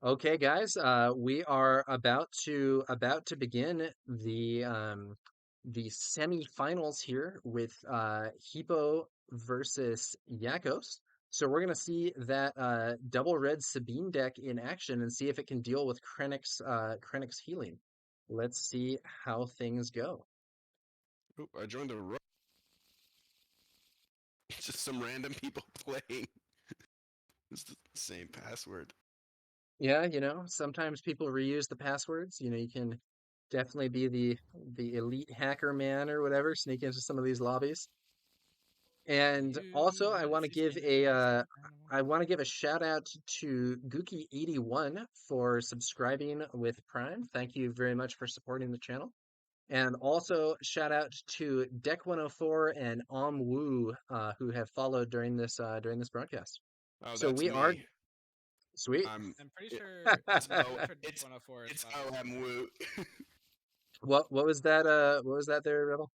Okay, guys, we are about to begin the semifinals here with Hipo versus Yakos. So we're gonna see that double red Sabine deck in action and see if it can deal with Krennic's healing. Let's see how things go. Oop, I joined the room. It's just some random people playing. It's the same password. Yeah, sometimes people reuse the passwords. You can definitely be the elite hacker man or whatever, sneak into some of these lobbies. And also, You let Sabine in the last animal. I want to give a shout out to Gookie81 for subscribing with Prime. Thank you very much for supporting the channel. And also shout out to Deck 104 and Woo who have followed during this broadcast. Oh, So that's we are me. sweet. I'm. I'm pretty It, sure. it's I'm O. pretty sure Deck It's 104 is it's Bobby O M Sapphire. Woo. What was that what was that there, Rebel?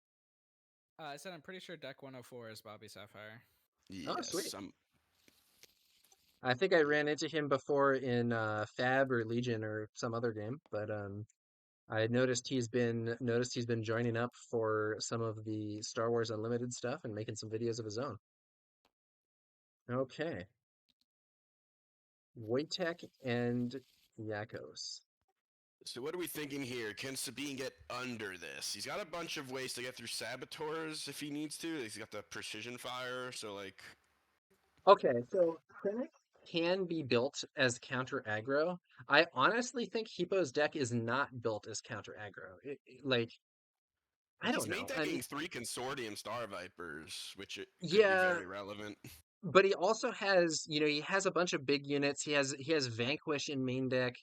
I said I'm pretty sure Deck 104 is Bobby Sapphire. Oh, sweet. Yes, I'm. I think I Yeah. ran into him before in Fab or Legion or some other game, but I noticed he's been joining up for some of the Star Wars Unlimited stuff and making some videos of his own. Okay, Wojtek and Yakos. So what are we thinking here? Can Sabine get under this? He's got a bunch of ways to get through saboteurs if he needs to. He's got the precision fire, so like. Okay, so Krennic can be built as counter aggro. I honestly think Hippo's deck is not built as counter aggro. Like, I He's don't main know. I mean, decking 3 Consortium Star Vipers, which it could be yeah, very relevant. but he also has, he has a bunch of big units. He has Vanquish in main deck.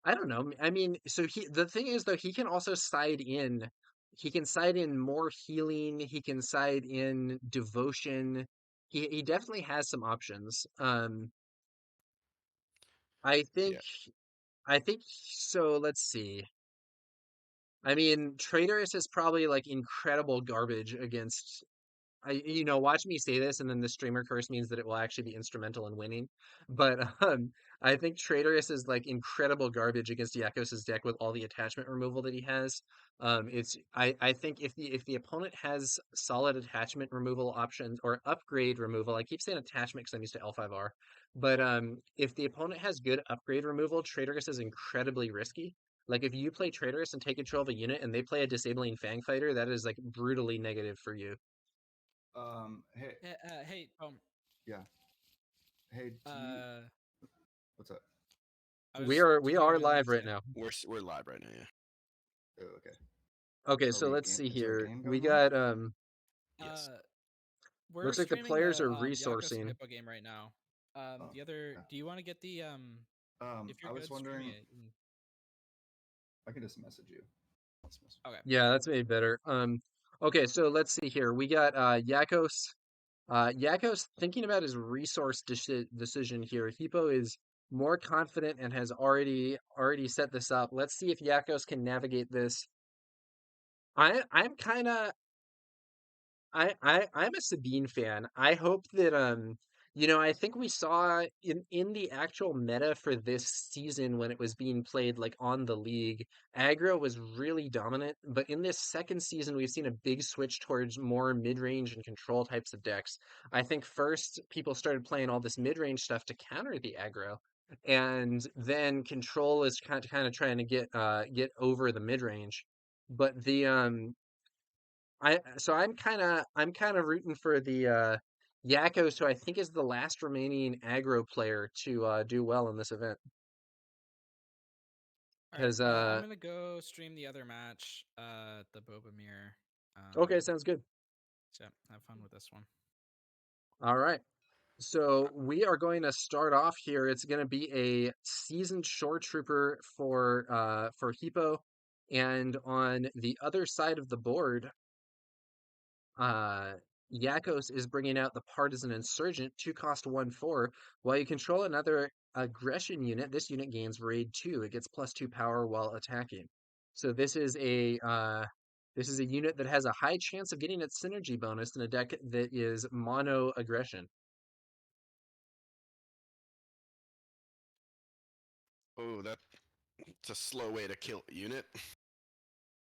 I don't know. I mean, so the thing is though, he can also side in. He can side in more healing. He can side in devotion. He definitely has some options. I think Yeah. I think so. Let's see. I mean, Traitorous is probably like incredible garbage against. Watch me say this, and then the streamer curse means that it will actually be instrumental in winning. But I think Traitorous is like incredible garbage against Yakos's deck with all the attachment removal that he has. I think if the opponent has solid attachment removal options or upgrade removal, I keep saying attachment because I'm used to L5R, but if the opponent has good upgrade removal, Traitorous is incredibly risky. Like if you play Traitorous and take control of a unit and they play a disabling Fang Fighter, that is like brutally negative for you. Hey, Hey, yeah. Hey, do you? uh, What's up? I We was are we just giving are you a link live right to. now. We're live right now, yeah. Oh, okay. Okay, Are so we let's game? see Is there a here. game We going on? got Yes. Uh, we're looks like the streaming players the are Yakos and resourcing. Hippo game right now. Oh, The other. okay. Do you want to get the If I you're was good streaming wondering. it. I can just message you. Just message Okay. Yeah, that's made better. Okay, so let's see here. We got Yakos. Yakos thinking about his resource decision here. Hippo is more confident and has already set this up. Let's see if Yakos can navigate this. I'm kind of I'm a Sabine fan. I hope that I think we saw in the actual meta for this season when it was being played like on the league, aggro was really dominant, but in this second season we've seen a big switch towards more mid-range and control types of decks. I think first people started playing all this mid-range stuff to counter the aggro, and then control is kind of trying to get over the mid-range. But the I'm kind of rooting for the Yakos, who I think is the last remaining aggro player to do well in this event. All right. Because I'm gonna go stream the other match. The Bobamir. okay, sounds good. So yeah, have fun with this one. All right. So we are going to start off here. It's going to be a seasoned shore trooper for Hippo, and on the other side of the board, Uh, Yakos is bringing out the Partisan Insurgent, 2 cost 1/4. While you control another aggression unit, this unit gains raid 2. It gets +2 power while attacking. So this is a unit that has a high chance of getting its synergy bonus in a deck that is mono aggression. Oh, that's a slow way to kill a unit.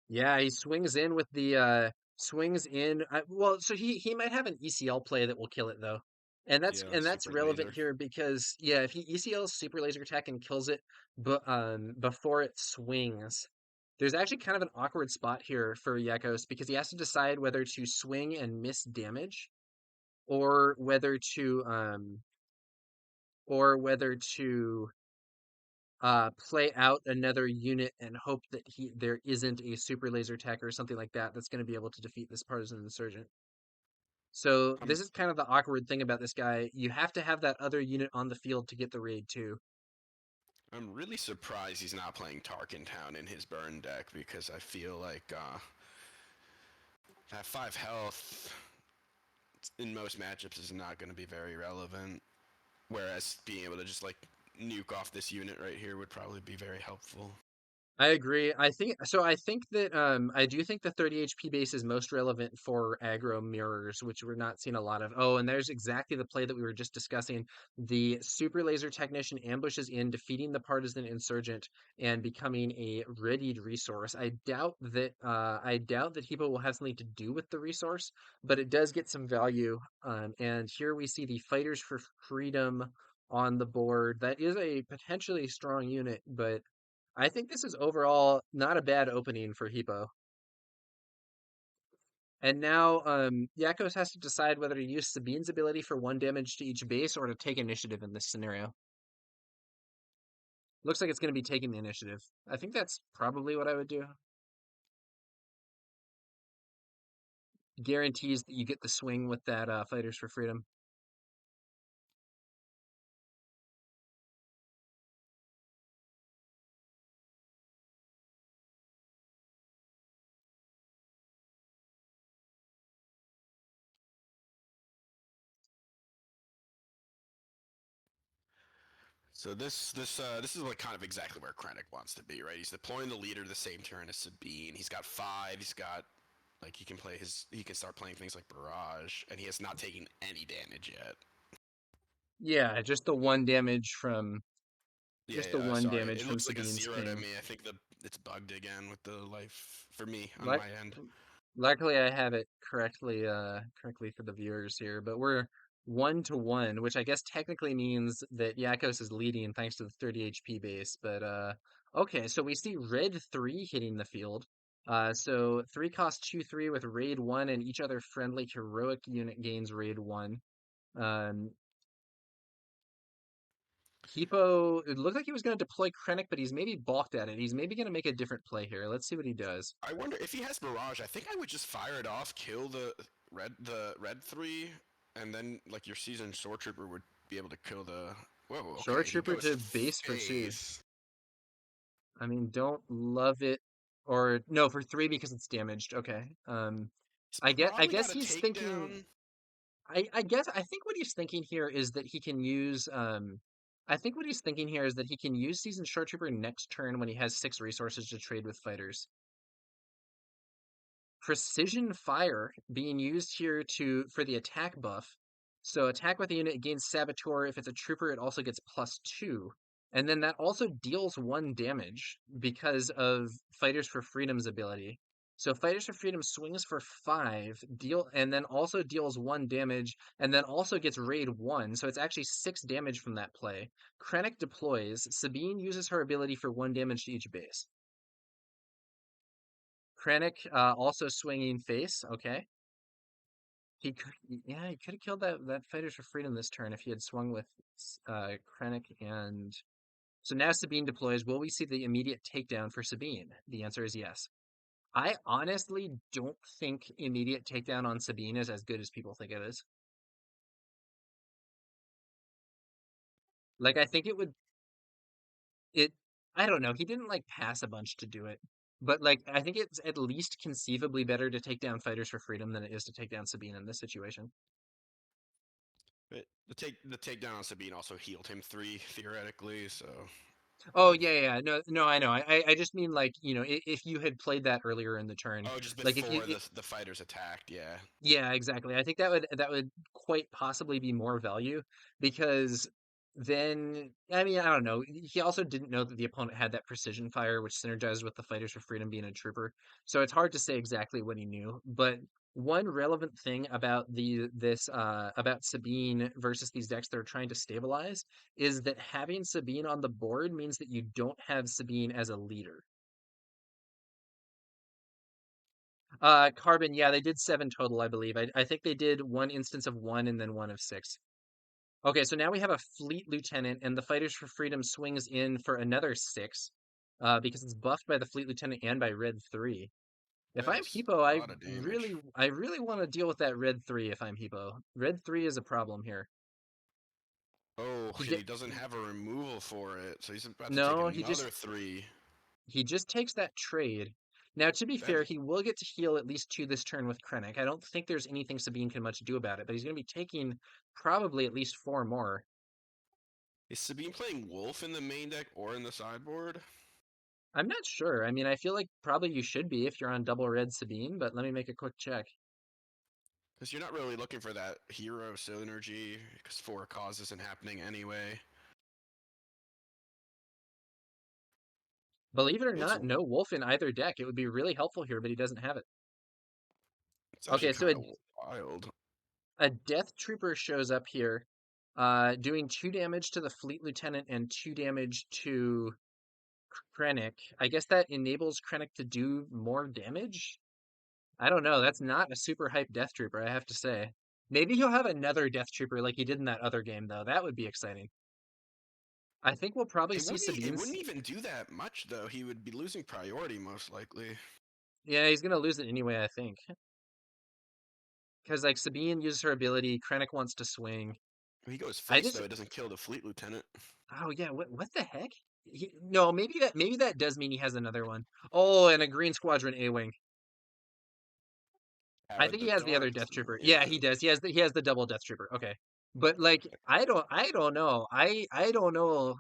Yeah, he swings in with the swings in. Well, so he might have an ECL play that will kill it though, Yeah, and that's super relevant laser. here because yeah, if he ECLs super laser attack and kills it, but before it swings, there's actually kind of an awkward spot here for Yakos because he has to decide whether to swing and miss damage or whether to play out another unit and hope that there isn't a super laser attacker or something like that that's going to be able to defeat this partisan insurgent. So I'm this is kind of the awkward thing about this guy. You have to have that other unit on the field to get the raid too. I'm really surprised he's not playing Tarkin Town in his burn deck because I feel like that 5 health in most matchups is not going to be very relevant. Whereas being able to just like nuke off this unit right here would probably be very helpful. I agree. I think so. I think that I do think the 30 HP base is most relevant for aggro mirrors, which we're not seeing a lot of. Oh, and there's exactly the play that we were just discussing. The super laser technician ambushes in, defeating the partisan insurgent and becoming a readied resource. I doubt that Hipo will have something to do with the resource, but it does get some value. And here we see the fighters for freedom on the board. That is a potentially strong unit, but I think this is overall not a bad opening for Hipo. And now Yakos has to decide whether to use Sabine's ability for 1 damage to each base or to take initiative in this scenario. Looks like it's going to be taking the initiative. I think that's probably what I would do. Guarantees that you get the swing with that Fighters for Freedom. This is like kind of exactly where Krennic wants to be, right? He's deploying the leader the same turn as Sabine. He's got 5. He's got like he can start playing things like Barrage, and he has not taken any damage yet. Yeah, just the 1 damage from Yeah, just the yeah. one Sorry, damage it from looks like a Sabine's 0 to ping. me. I think it's bugged again with the life for me on Like my end. Luckily, I have it correctly for the viewers here, but we're 1-1, which I guess technically means that Yakos is leading thanks to the 30 HP base. But okay, so we see red 3 hitting the field. So 3 cost 2/3 with raid 1, and each other friendly heroic unit gains raid 1. Um, Hipo, it looked like he was going to deploy Krennic, but he's maybe balked at it. He's maybe going to make a different play here. Let's see what he does. I wonder if he has Barrage. I think I would just fire it off, kill the red 3, and then like your seasoned Sword Trooper would be able to kill the. Whoa, Short okay, he Trooper goes to base for 2. face. I mean, don't love it, or no, for 3 because it's damaged. Okay. He's I probably guess got a he's thinking. takedown. I think what he's thinking here is that he can use. I think what he's thinking here is that he can use Seasoned Short Trooper next turn when he has 6 resources to trade with fighters. Precision Fire being used here for the attack buff. So attack with a unit gains Saboteur. If it's a trooper, it also gets +2. And then that also deals 1 damage because of Fighters for Freedom's ability. So Fighters for Freedom swings for 5, and then also deals 1 damage, and then also gets raid 1. So it's actually 6 damage from that play. Krennic deploys. Sabine uses her ability for 1 damage to each base. Krennic also swinging face. Okay. Yeah, he could have killed that Fighters for Freedom this turn if he had swung with Krennic and. So now Sabine deploys. Will we see the immediate takedown for Sabine? The answer is yes. I honestly don't think immediate takedown on Sabine is as good as people think it is. Like, I think it would. It. I don't know. He didn't like pass a bunch to do it, but like I think it's at least conceivably better to take down Fighters for Freedom than it is to take down Sabine in this situation. But the takedown on Sabine also healed him 3 theoretically. So Oh yeah, yeah, yeah. No, no, I know. I just mean like if you had played that earlier in the turn, oh, just like if you, before the fighters attacked, yeah. yeah, exactly. I think that would quite possibly be more value because then I mean, I don't know. He also didn't know that the opponent had that precision fire, which synergized with the Fighters for Freedom being a trooper. So it's hard to say exactly what he knew. But one relevant thing about this about Sabine versus these decks that are trying to stabilize is that having Sabine on the board means that you don't have Sabine as a leader. Carbon, yeah, they did 7 total, I believe. I think they did one instance of 1 and then one of 6. Okay, so now we have a fleet lieutenant, and the Fighters for Freedom swings in for another 6, because it's buffed by the fleet lieutenant and by red 3. If That I'm is Hipo, a lot of damage. I really want to deal with that red 3 if I'm Hipo. Red 3 is a problem here. Oh, He and get he doesn't have a removal for it, so he's about to take no, another 3. he just takes that trade. Now, to be That fair, he will get to heal at least 2 this turn with Krennic. I don't think there's anything Sabine can much do about it, but he's going to be taking probably at least 4 more. is Sabine playing Wolf in the main deck or in the sideboard? I'm not sure. I mean, I feel like probably you should be if you're on double red Sabine, but let me make a quick check. Because you're not really looking for that hero synergy, because 4 cause isn't happening anyway. Believe it or It's not, no wolf in either deck. It would be really helpful here, but he doesn't have it. it's actually Okay, so kind of wild. a Death Trooper shows up here, doing 2 damage to the Fleet Lieutenant and 2 damage to Krennic. I guess that enables Krennic to do more damage? I don't know. That's not a super hype Death Trooper, I have to say. Maybe he'll have another Death Trooper like he did in that other game, though. That would be exciting. I think we'll probably see It Sabine's. wouldn't even do that much though. He would be losing priority most likely. Yeah, he's gonna lose it anyway, I think. Because like Sabine uses her ability, Krennic wants to swing. If he goes I face just though, it doesn't kill the fleet lieutenant. oh yeah, what the heck? No, maybe that does mean he has another one. Oh, and a Green Squadron A-Wing. I Howard think he the has the other Dark. Death Trooper. Yeah, Yeah. he does. He has the double Death Trooper. Okay. But like I don't know. I don't know.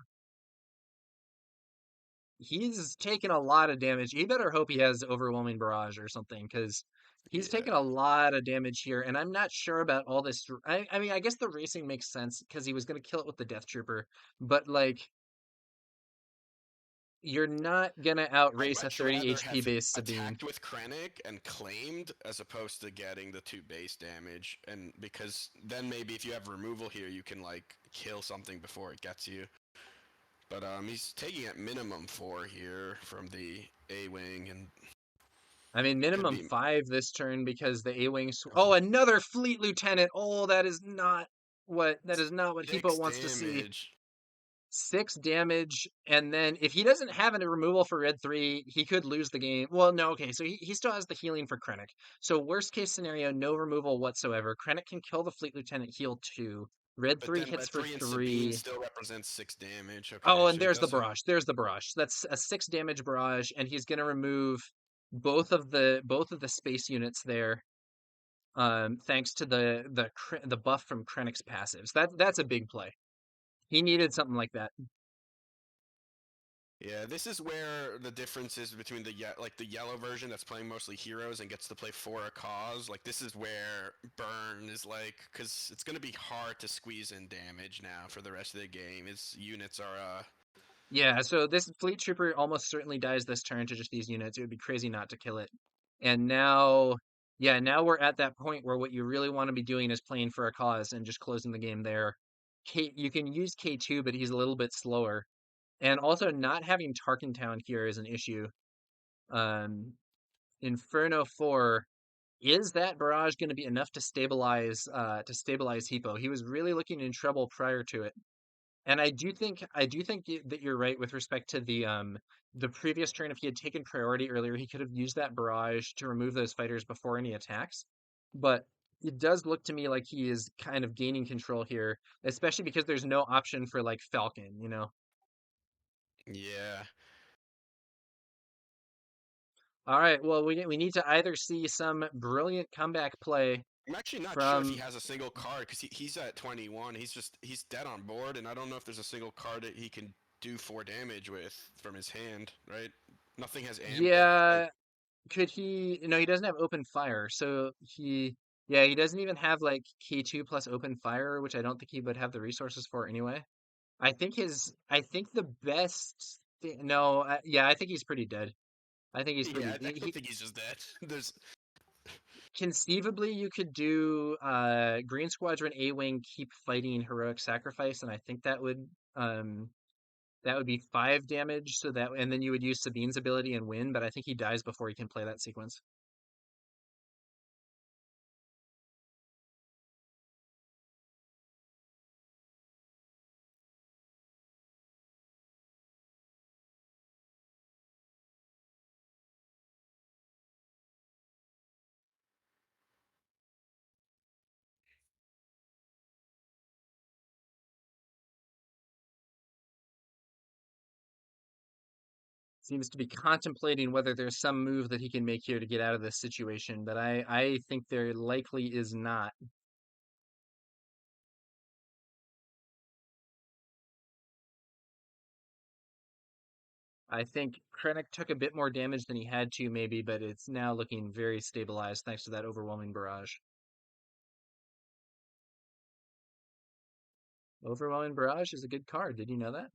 He's taken a lot of damage. He better hope he has overwhelming barrage or something, because he's taken Yeah. a lot of damage here, and I'm not sure about all this. I mean, I guess the racing makes sense because he was going to kill it with the Death Trooper, but like, you're not gonna I'd outrace a much 30 rather HP have base Sabine. attacked with Krennic and claimed as opposed to getting the 2 base damage. And because then maybe if you have removal here, you can like kill something before it gets you. But he's taking at minimum 4 here from the A-wing, and I mean, could minimum be 5 this turn because the A-wing. Oh, another Fleet Lieutenant. Oh, that is not what Hipo 6 wants to see. damage. 6 damage, and then if he doesn't have a removal for red 3, he could lose the game. Well, no, okay, so he still has the healing for Krennic. So worst case scenario, no removal whatsoever. Krennic can kill the Fleet Lieutenant, heal 2. Red But 3 then hits red for 3 and Sabine 3. still represents 6 damage. Okay, Oh, and so he there's the does have. barrage. There's the barrage. That's a 6 damage barrage, and he's gonna remove both of the space units there. Thanks to the buff from Krennic's passives. That's a big play. He needed something like that. Yeah, this is where the difference is between the yellow version that's playing mostly heroes and gets to play for a cause. Like this is where burn is like, because it's gonna be hard to squeeze in damage now for the rest of the game. His units are Yeah, so this Fleet Trooper almost certainly dies this turn to just these units. It would be crazy not to kill it. And now, yeah, now we're at that point where what you really want to be doing is playing for a cause and just closing the game there. You can use K2, but he's a little bit slower. And also not having Tarkentown here is an issue. Um, Inferno 4, is that barrage going to be enough to stabilize Hipo? He was really looking in trouble prior to it. And I do think that you're right with respect to the previous turn. If he had taken priority earlier, he could have used that barrage to remove those fighters before any attacks. But it does look to me like he is kind of gaining control here, especially because there's no option for like Falcon, you know. yeah. All right, well we need to either see some brilliant comeback play I'm actually not sure if he from has a single card because he's at 21. He's dead on board, and I don't know if there's a single card that he can do 4 damage with from his hand. Right? Nothing has like yeah, could he no, he doesn't have open fire. So he doesn't even have like K2 plus open fire, which I don't think he would have the resources for anyway. I think the best. No, yeah, I think he's pretty dead. I think he's Yeah, pretty. I don't think he's just dead. There's Conceivably, you could do Green Squadron A Wing, keep fighting Heroic Sacrifice, and I think um that would be 5 damage. So that and then you would use Sabine's ability and win. But I think he dies before he can play that sequence. Seems to be contemplating whether there's some move that he can make here to get out of this situation, but I think there likely is not. I think Krennic took a bit more damage than he had to, maybe, but it's now looking very stabilized thanks to that overwhelming barrage. Overwhelming barrage is a good card. Did you know that?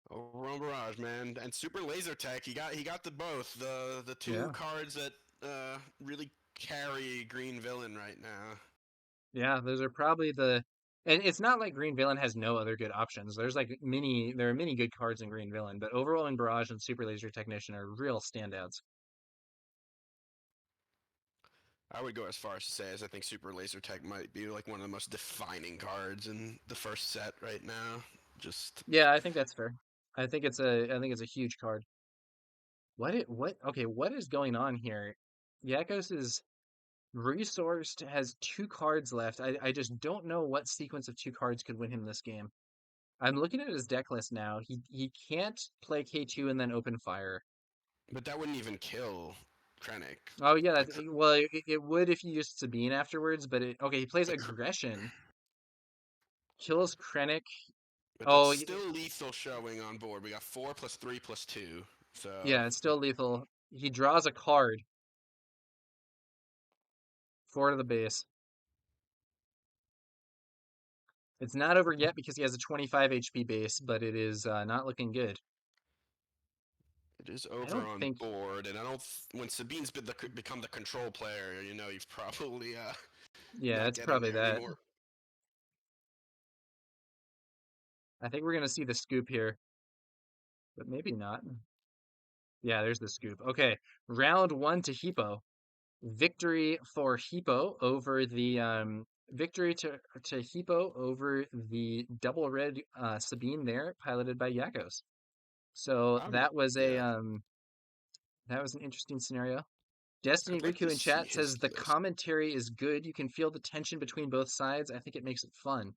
Overrun Barrage, man, and Super Laser Tech. He got the both the two Yeah. cards that really carry Green Villain right now. Yeah, those are probably and it's not like Green Villain has no other good options. There are many good cards in Green Villain, but Overwhelming Barrage and Super Laser Technician are real standouts. I would go as far as to say as I think Super Laser Tech might be like one of the most defining cards in the first set right now. Just Yeah, I think that's fair. I think it's a huge card. What is going on here? Yakos is resourced, has 2 cards left. I just don't know what sequence of 2 cards could win him this game. I'm looking at his deck list now. He can't play K2 and then open fire. but that wouldn't even kill Krennic. Oh yeah, Like, well, it would if you used Sabine afterwards, but okay, he plays aggression, kills Krennic. but that's Oh still lethal showing on board. We got 4 + 3 + 2. So yeah, it's still lethal. He draws a card, 4 to the base. It's not over yet because he has a 25 HP base, but it is not looking good. it is I over don't on think, board, and I don't. When Sabine's become the control player, you've probably yeah, not it's getting probably there that. anymore. I think we're gonna see the scoop here, but maybe not. Yeah, there's the scoop. Okay, round 1 to Hipo. Victory for Hipo over the victory to Hipo over the double red Sabine there, piloted by Yakos. So Yeah, that was an interesting scenario. Destiny I'd like to Riku in see chat says his the list. commentary is good. You can feel the tension between both sides. I think it makes it fun.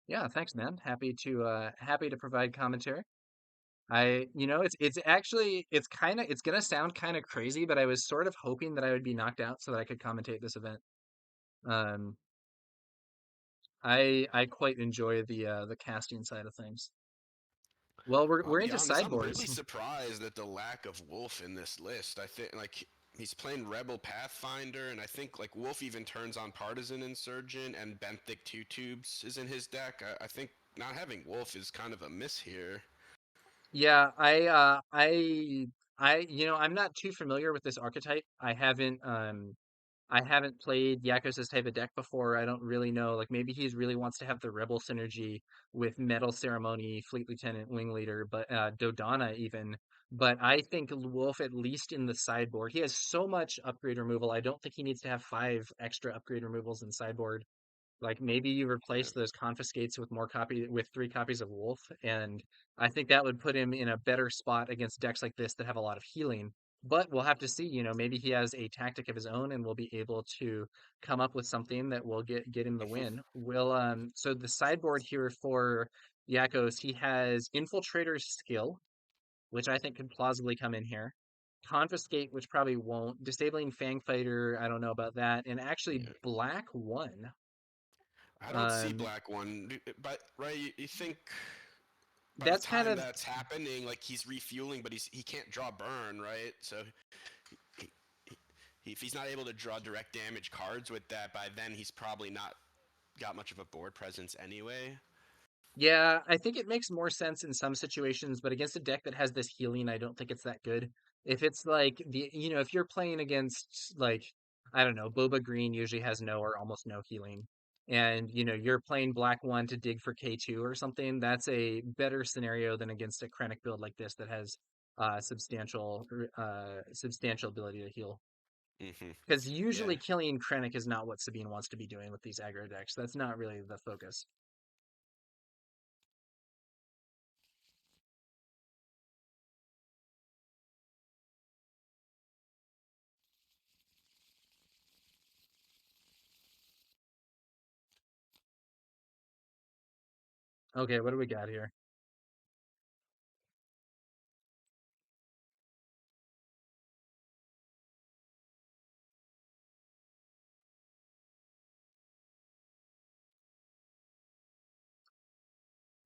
Yeah, thanks, man. Happy to provide commentary. It's actually it's gonna sound kind of crazy, but I was sort of hoping that I would be knocked out so that I could commentate this event. Um, I quite enjoy the casting side of things. Well, I'll we're be into honest, I'm sideboards. really surprised at the lack of Wolf in this list. I think like he's playing Rebel Pathfinder, and I think like Wolf even turns on Partisan Insurgent, and Benthic Two Tubes is in his deck. I think not having Wolf is kind of a miss here. Yeah, I'm not too familiar with this archetype. I haven't played Yakos' type of deck before. I don't really know. Like maybe he really wants to have the rebel synergy with Metal Ceremony, Fleet Lieutenant, Wing Leader, but Dodonna even. But I think Wolf, at least in the sideboard, he has so much upgrade removal. I don't think he needs to have 5 extra upgrade removals in sideboard. Like maybe you Yeah. replace those confiscates with 3 copies of Wolf, and I think that would put him in a better spot against decks like this that have a lot of healing. But we'll have to see, maybe he has a tactic of his own and will be able to come up with something that will get him the win. So the sideboard here for Yakos, he has Infiltrator's Skill, which I think could plausibly come in here. Confiscate, which probably won't. Disabling Fangfighter, I don't know about that. And actually Yeah. Black 1. I don't see Um, Black One, but right, you think by the that's kind time of that's happening, like he's refueling, but he can't draw burn, right? So if he's not able to draw direct damage cards with that, by then he's probably not got much of a board presence anyway. Yeah, I think it makes more sense in some situations, but against a deck that has this healing, I don't think it's that good. If it's like if you're playing against like, I don't know, Boba Green usually has no or almost no healing. And you're playing black one to dig for K2 or something, that's a better scenario than against a Krennic build like this that has substantial ability to heal. Hmm. Because Yeah. usually killing Krennic is not what Sabine wants to be doing with these aggro decks. That's not really the focus. Okay, what do we got here?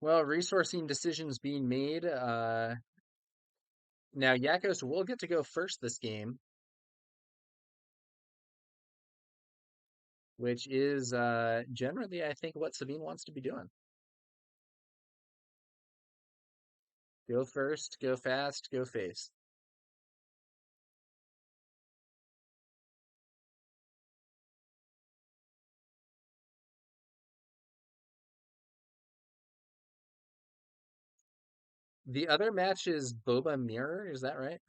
Well, resourcing decisions being made. Now Yakos will get to go first this game, which is generally, I think, what Sabine wants to be doing. Go first, go fast, go face. The other match is Boba Mirror, is that right?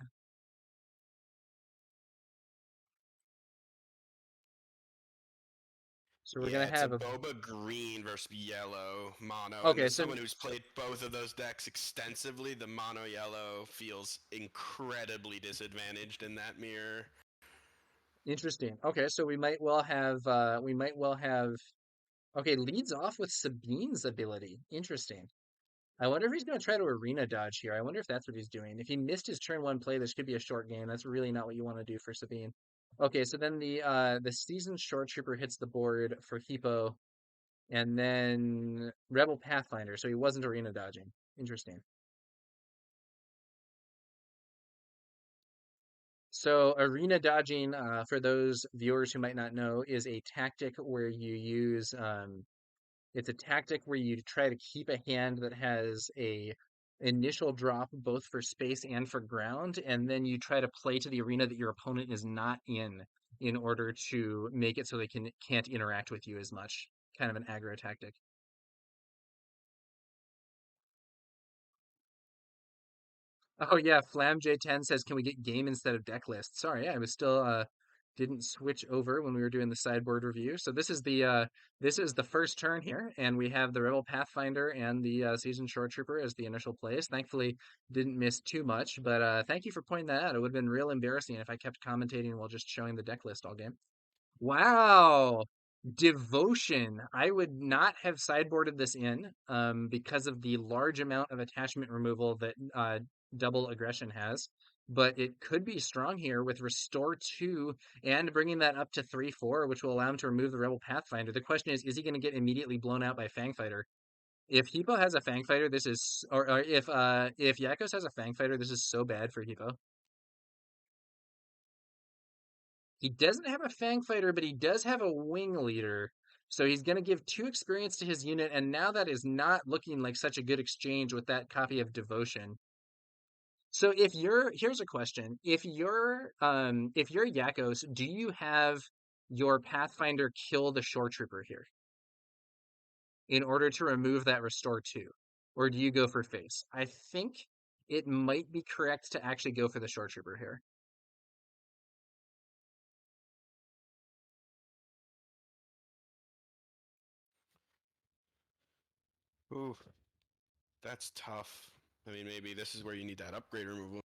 So we're gonna Yeah, it's a have a Boba Green versus Yellow mono. And okay. as So someone who's played both of those decks extensively, the mono yellow feels incredibly disadvantaged in that mirror. interesting. Okay, so we might well have okay, leads off with Sabine's ability. Interesting. I wonder if he's going to try to arena dodge here. I wonder if that's what he's doing. If he missed his turn one play, this could be a short game. That's really not what you want to do for Sabine. Okay, so then the seasoned short trooper hits the board for Hipo, and then Rebel Pathfinder. So he wasn't arena dodging. Interesting. So arena dodging, for those viewers who might not know, is a tactic where you use it's a tactic where you try to keep a hand that has a initial drop both for space and for ground, and then you try to play to the arena that your opponent is not in order to make it so they can't interact with you as much. Kind of an aggro tactic. Oh yeah, Flam J10 says, "Can we get game instead of deck list?" Sorry, I was still didn't switch over when we were doing the sideboard review. So this is the first turn here, and we have the Rebel Pathfinder and the Seasoned Shore Trooper as the initial plays. Thankfully, didn't miss too much, but thank you for pointing that out. It would have been real embarrassing if I kept commentating while just showing the deck list all game. Wow. Devotion. I would not have sideboarded this in because of the large amount of attachment removal that double aggression has. But it could be strong here with Restore 2 and bringing that up to 3/4, which will allow him to remove the Rebel Pathfinder. The question is he going to get immediately blown out by Fangfighter? If Hippo has a Fangfighter, this is, or if Yakos has a Fangfighter, this is so bad for Hippo. He doesn't have a Fang Fighter, but he does have a Wing Leader. So he's going to give 2 experience to his unit, and now that is not looking like such a good exchange with that copy of Devotion. So here's a question. If you're Yakos, do you have your Pathfinder kill the Shore Trooper here in order to remove that Restore 2? Or do you go for face? I think it might be correct to actually go for the Shore Trooper here. Ooh, that's tough. I mean, maybe this is where you need that upgrade removal.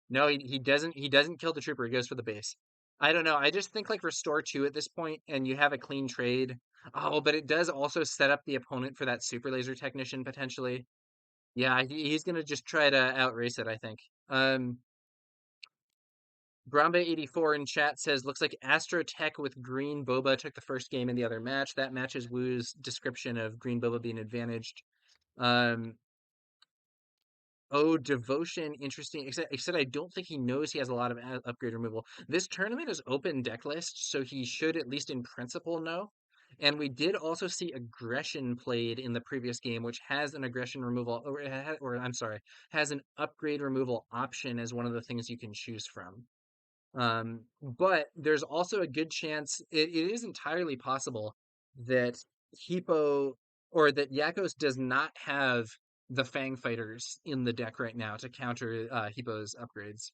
No, he doesn't kill the trooper. He goes for the base. I don't know. I just think like restore 2 at this point and you have a clean trade. Oh, but it does also set up the opponent for that super laser technician potentially. Yeah, he's gonna just try to outrace it, I think. Brombe84 in chat says looks like Astro Tech with Green Boba took the first game in the other match. That matches Woo's description of Green Boba being advantaged. Um, Oh, devotion, interesting. Except I don't think he knows he has a lot of upgrade removal. This tournament is open deck list, so he should at least in principle know. And we did also see aggression played in the previous game, which has an aggression removal, or I'm sorry, has an upgrade removal option as one of the things you can choose from. But there's also a good chance it is entirely possible that Hipo or that Yakos does not have the Fang Fighters in the deck right now to counter Hippo's upgrades.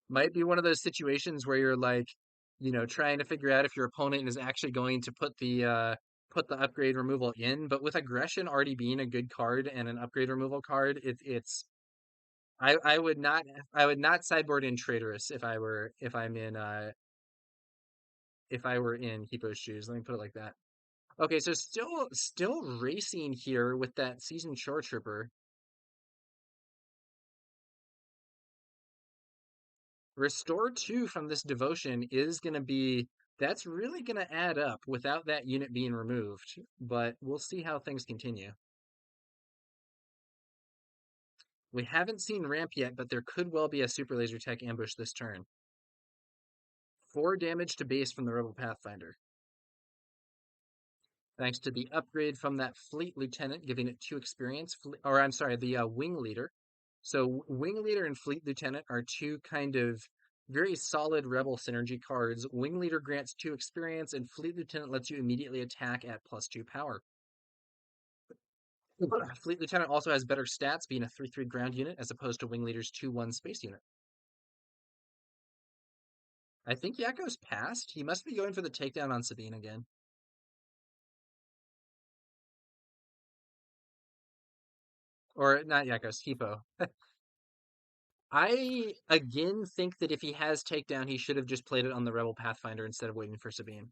Might be one of those situations where you're like, trying to figure out if your opponent is actually going to put the upgrade removal in, but with aggression already being a good card and an upgrade removal card, it's I would not sideboard in Traitorous if I were in Hippo's shoes. Let me put it like that. Okay, so still racing here with that Seasoned Shore Trooper. Restore 2 from this devotion is gonna be that's really gonna add up without that unit being removed, but we'll see how things continue. We haven't seen ramp yet, but there could well be a super laser tech ambush this turn. 4 damage to base from the Rebel Pathfinder. Thanks to the upgrade from that Fleet Lieutenant, giving it 2 experience, or I'm sorry, the Wing Leader. So Wing Leader and Fleet Lieutenant are 2 kind of very solid Rebel synergy cards. Wing Leader grants 2 experience, and Fleet Lieutenant lets you immediately attack at +2 power. Fleet Lieutenant also has better stats, being a 3/3 ground unit, as opposed to Wing Leader's 2/1 space unit. I think Yakko's passed. He must be going for the takedown on Sabine again. Or not Yakko's, Hipo. I again think that if he has takedown, he should have just played it on the Rebel Pathfinder instead of waiting for Sabine.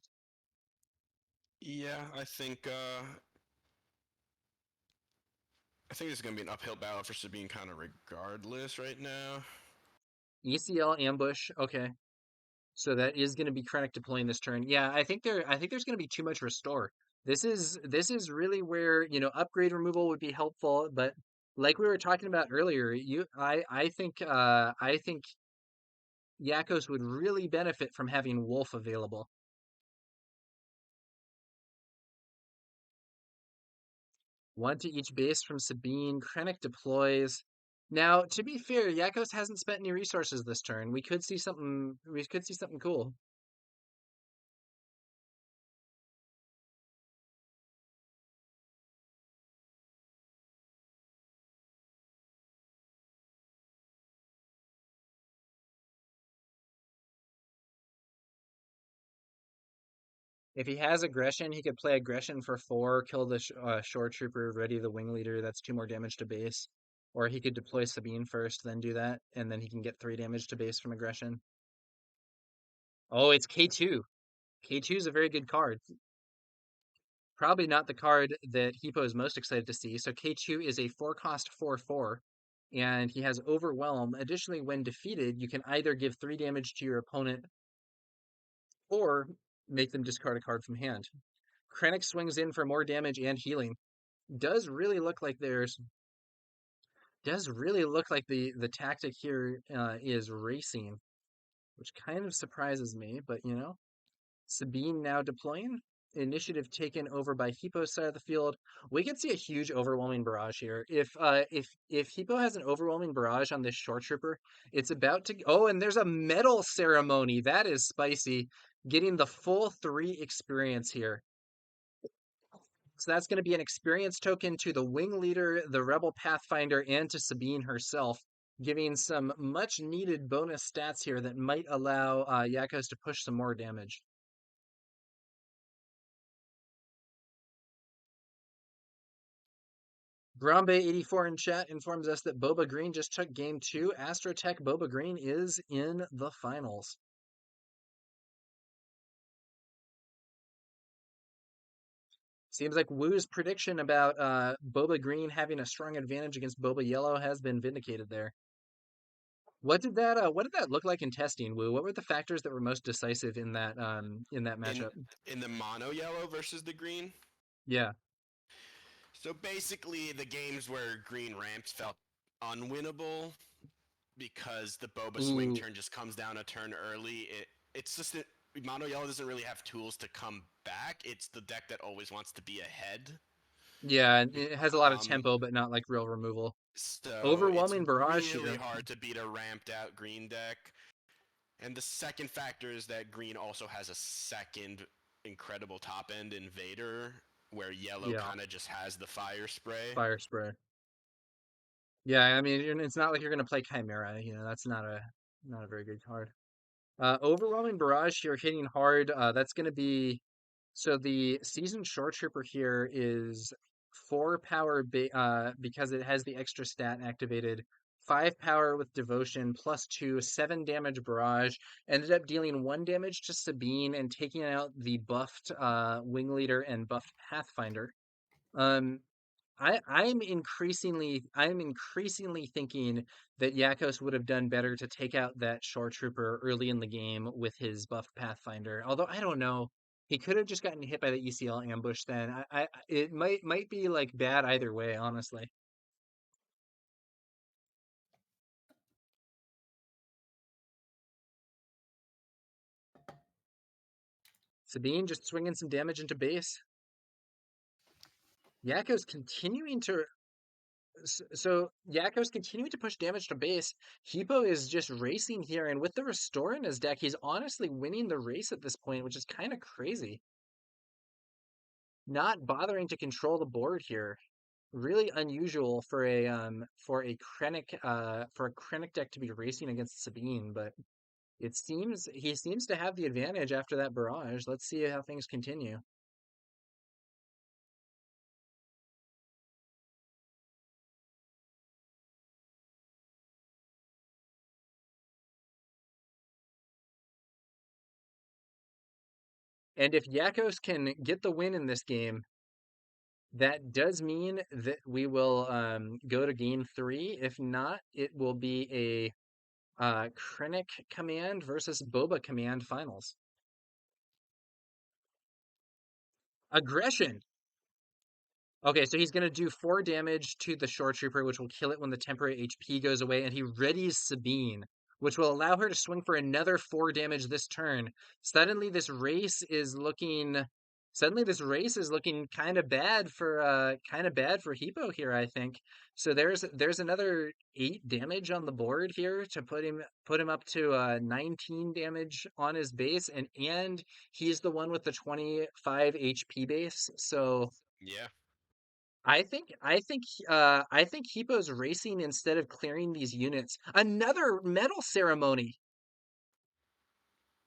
Yeah, I think it's gonna be an uphill battle for Sabine kind of regardless right now. ECL ambush, okay. So that is going to be Krennic deploying this turn. Yeah, I think there's going to be too much restore. This is really where, upgrade removal would be helpful, but like we were talking about earlier, I think Yakos would really benefit from having Wolf available. One to each base from Sabine. Krennic deploys. Now, to be fair, Yakos hasn't spent any resources this turn. We could see something. We could see something cool. If he has aggression, he could play aggression for 4, kill the shore trooper, ready the wing leader. That's 2 more damage to base. Or he could deploy Sabine first, then do that, and then he can get 3 damage to base from aggression. Oh, it's K2. K2 is a very good card. Probably not the card that Hippo is most excited to see. So K2 is a 4-cost 4/4, and he has Overwhelm. Additionally, when defeated, you can either give 3 damage to your opponent or make them discard a card from hand. Krennic swings in for more damage and healing. Does really look like the tactic here is racing, which kind of surprises me, but Sabine now deploying. Initiative taken over by Hippo's side of the field. We could see a huge overwhelming barrage here. If Hippo has an overwhelming barrage on this short trooper, it's about to. Oh, and there's a medal ceremony. That is spicy. Getting the full 3 experience here. So that's going to be an experience token to the wing leader, the Rebel Pathfinder, and to Sabine herself, giving some much needed bonus stats here that might allow Yakos to push some more damage. Brombe84 in chat informs us that Boba Green just took game 2. Astrotech Boba Green is in the finals. Seems like Woo's prediction about Boba Green having a strong advantage against Boba Yellow has been vindicated there. What did that look like in testing, Woo? What were the factors that were most decisive in that matchup? In the mono yellow versus the green. Yeah. So basically, the games where green ramps felt unwinnable, because the Boba swing Ooh, turn just comes down a turn early. It's just that Mono Yellow doesn't really have tools to come back. It's the deck that always wants to be ahead. yeah, it has a lot of Um, tempo, but not like real removal. so it's Overwhelming barrage really here. hard to beat a ramped out green deck. And the second factor is that green also has a second incredible top end invader, where yellow Yeah, kind of just has the fire spray. fire spray. Yeah, I mean, it's not like you're gonna play Chimera. That's not a very good card. Overwhelming barrage here, hitting hard. That's gonna be so the seasoned short trooper here is 4 power because it has the extra stat activated. 5 power with devotion +2, 7 damage barrage. Ended up dealing 1 damage to Sabine and taking out the buffed wing leader and buffed Pathfinder. Um, I'm increasingly thinking that Yakos would have done better to take out that shore trooper early in the game with his buffed Pathfinder. Although I don't know, he could have just gotten hit by the ECL ambush then. It might be like bad either way, honestly. Sabine just swinging some damage into base. Yakos continuing to So Yakko's continuing to push damage to base. Hipo is just racing here, and with the restore in his deck, he's honestly winning the race at this point, which is kind of crazy. Not bothering to control the board here. Really unusual for a Krennic deck to be racing against Sabine, but it seems he seems to have the advantage after that barrage. Let's see how things continue. And if Yakos can get the win in this game, that does mean that we will go to game 3. If not, it will be a Krennic command versus Boba command finals. Aggression. Okay, so he's going to do 4 damage to the shore trooper, which will kill it when the temporary HP goes away, and he readies Sabine, which will allow her to swing for another 4 damage this turn. Suddenly, this race is looking. Suddenly, this race is looking kind of bad for Hipo here. I think so. There's another 8 damage on the board here to put him up to 19 damage on his base, and he's the one with the 25 HP base. So Yeah. I think Hipo's racing instead of clearing these units. Another medal ceremony,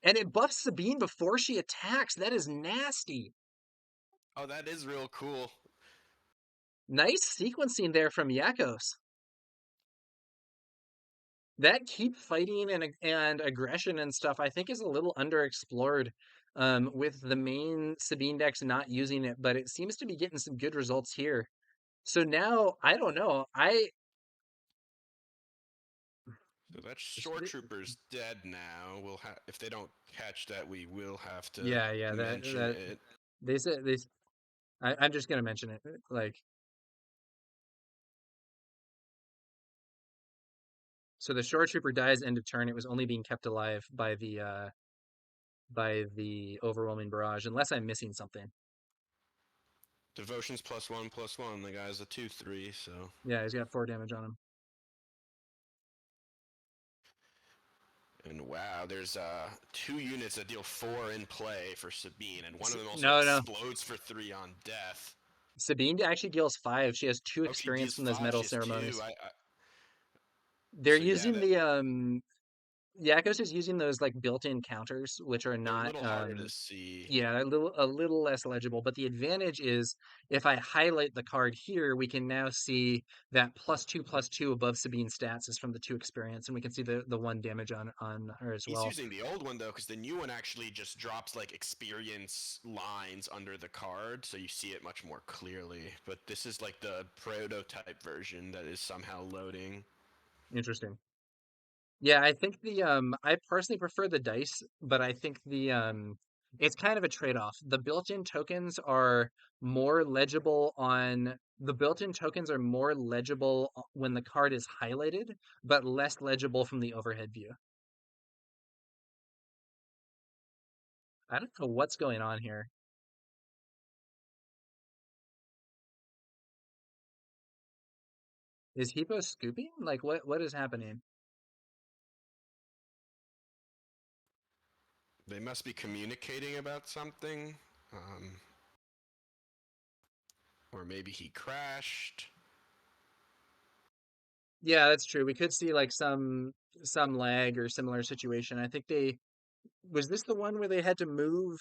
and it buffs Sabine before she attacks. That is nasty. Oh, that is real cool. Nice sequencing there from Yakos. That keep fighting and aggression and stuff, I think, is a little underexplored. With the main Sabine decks not using it, but it seems to be getting some good results here. So now I don't know. So that shore trooper's dead now. If they don't catch that, we will have to Yeah, mention that it. they said they. I'm just gonna mention it. Like, so the shore trooper dies end of turn. It was only being kept alive by the overwhelming barrage, unless I'm missing something. Devotion's +1/+1. The guy's a 2/3, so. Yeah, he's got 4 damage on him. And wow, there's 2 units that deal 4 in play for Sabine, and one of them also No. explodes for 3 on death. Sabine actually deals 5. She has 2 Oh, she experience deals from those 5. medal She has 2. ceremonies. They're So yeah, using the Yakos is using those like built-in counters, which are they're a not little harder to see. yeah, a little less legible. But the advantage is if I highlight the card here, we can now see that +2/+2 above Sabine's stats is from the 2 experience, and we can see the 1 damage on her as He's well. using the old one though, because the new one actually just drops like experience lines under the card, so you see it much more clearly. But this is like the prototype version that is somehow loading. Interesting. Yeah, I think I personally prefer the dice, but I think It's kind of a trade-off. The built-in tokens are more legible when the card is highlighted, but less legible from the overhead view. I don't know what's going on here. Is Hipo scooping? Like what is happening? They must be communicating about something. Or maybe he crashed. Yeah, that's true. We could see like some lag or similar situation. I think they was this the one where they had to move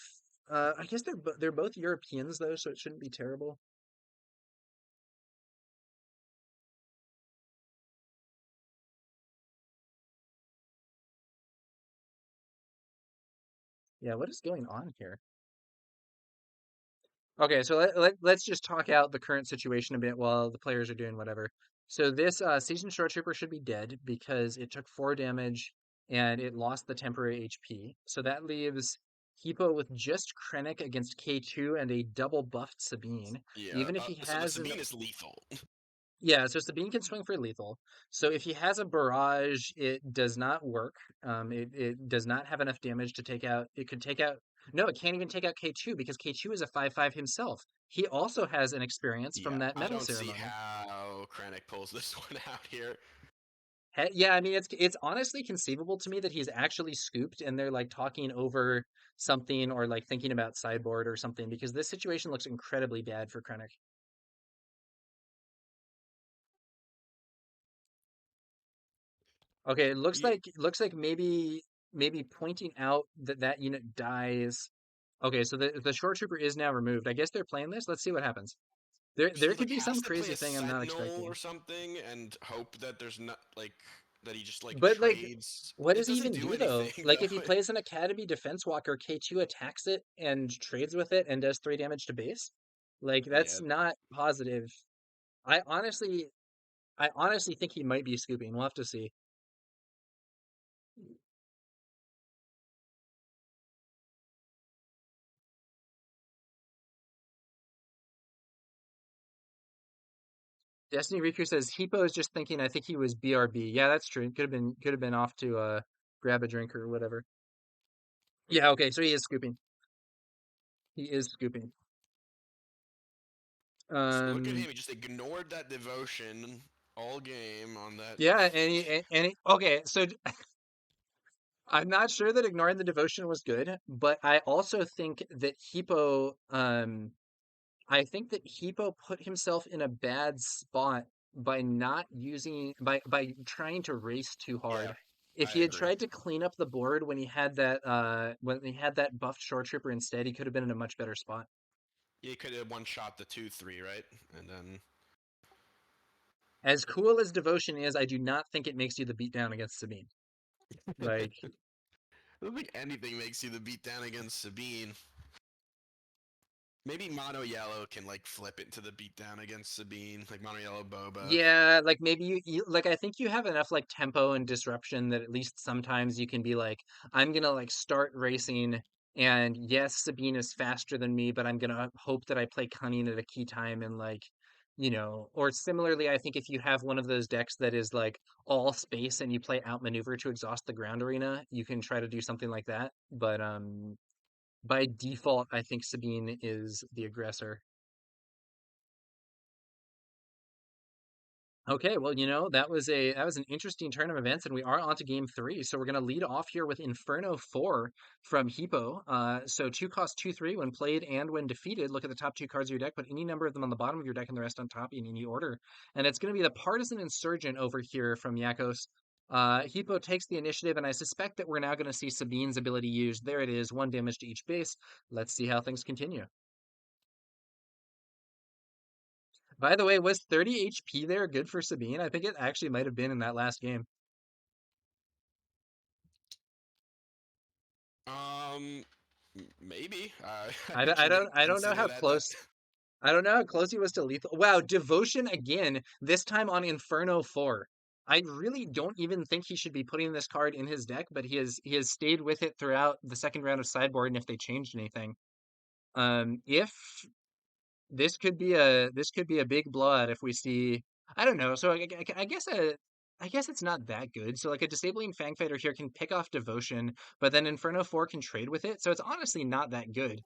I guess they're both Europeans though, so it shouldn't be terrible. Yeah, what is going on here? Okay, so let's just talk out the current situation a bit while the players are doing whatever. So this seasoned short trooper should be dead because it took 4 damage and it lost the temporary HP. So that leaves Hipo with just Krennic against K2 and a double buffed Sabine. Yeah. Even if he So the has an Sabine is lethal. Yeah, so Sabine can swing for lethal. So if he has a barrage, it does not work. It does not have enough damage to take out. It could take out. No, it can't even take out K2 because K2 is a 5/5 himself. He also has an experience from Yeah. that I medal don't see ceremony. how Krennic pulls this one out here. Yeah, I mean it's honestly conceivable to me that he's actually scooped and they're like talking over something or like thinking about sideboard or something because this situation looks incredibly bad for Krennic. Okay, Yeah. it looks like maybe pointing out that that unit dies. Okay, so the short trooper is now removed. I guess they're playing this. Let's see what happens. There He could like be has some to play crazy a thing I'm not sentinel expecting. or something and hope that there's not like that he just like But like trades. what It does he doesn't even do do though? anything Like if he though. plays an Academy Defense Walker, K2 attacks it and trades with it and does 3 damage to base. Like Yeah. that's not positive. I honestly I honestly think he might be scooping. We'll have to see. Destiny Riku says Hipo is just thinking I think he was BRB. Yeah, that's true. Could have been off to grab a drink or whatever. Yeah, okay, so he is scooping. He is scooping. Look at Um him. He just ignored that devotion all game on that. yeah, okay, so I'm not sure that ignoring the devotion was good, but I also think that Hippo put himself in a bad spot by not using by trying to race too Yeah, hard. If I he had agree. tried to clean up the board when he had that buffed short trooper instead, he could have been in a much better spot. He could have one shot the 2-3, right? And then As cool as devotion is, I do not think it makes you the beatdown against Sabine. Like, I don't think anything makes you the beatdown against Sabine. Maybe Mono Yellow can like flip it to the beatdown against Sabine, like Mono Yellow Boba. yeah, like maybe you like I think you have enough like tempo and disruption that at least sometimes you can be like, I'm gonna like start racing and yes, Sabine is faster than me, but I'm gonna hope that I play cunning at a key time and like, or similarly, I think if you have one of those decks that is like all space and you play outmaneuver to exhaust the ground arena, you can try to do something like that. But by default, I think Sabine is the aggressor. Okay, well, that was an interesting turn of events, and we are on to game 3. So we're gonna lead off here with Inferno 4 from Hipo. So 2 cost 2/3 when played and when defeated. Look at the top 2 cards of your deck, put any number of them on the bottom of your deck and the rest on top in any order. And it's gonna be the Partisan Insurgent over here from Yakos. Hipo takes the initiative, and I suspect that we're now gonna see Sabine's ability used. There it is, 1 damage to each base. Let's see how things continue. By the way, was 30 HP there good for Sabine? I think it actually might have been in that last game. Maybe. I I don't, I didn't don't, I don't know consider how that. That close. I don't know how close he was to lethal. Wow, devotion again. This time on Inferno 4. I really don't even think he should be putting this card in his deck, but he has stayed with it throughout the second round of sideboard, and if they changed anything. If this could be a big blowout if we see, I don't know. So I guess it's not that good. So like a disabling Fang Fighter here can pick off Devotion, but then Inferno 4 can trade with it. So it's honestly not that good.